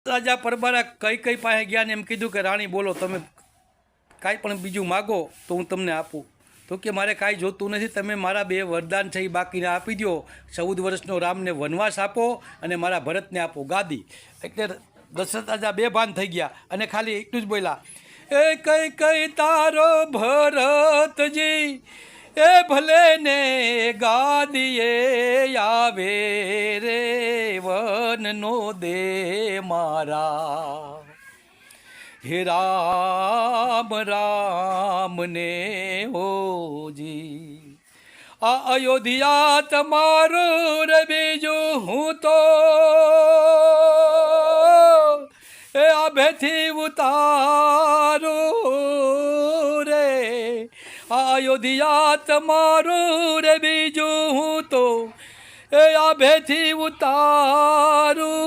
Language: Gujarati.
રાજા પરબારા કઈ પાસે ગયા ને એમ કીધું કે રાણી બોલો, તમે કાંઈ પણ બીજું માગો તો હું તમને આપું. તો કે મારે કાંઈ જોતું નથી, તમે મારા 2 વરદાન છે એ બાકીને આપી દો. 14 વર્ષનો રામને વનવાસ આપો અને મારા ભરતને આપો ગાદી. એટલે દશરથ રાજા બેભાન થઈ ગયા અને ખાલી એટલું જ બોલ્યા, એ કઈ તારો ભરતજી એ ભલે ને ગાદીએ આવે રે, વનનો દે મારા. હે રામ રામ ને હોજી, આ અયોધ્યા તમારું રે, બીજું હું તો એ આભેથી ઉતારું રે. આ અયોધ્યા તમારું રે, બીજું હું તો એ આભેથી ઉતારું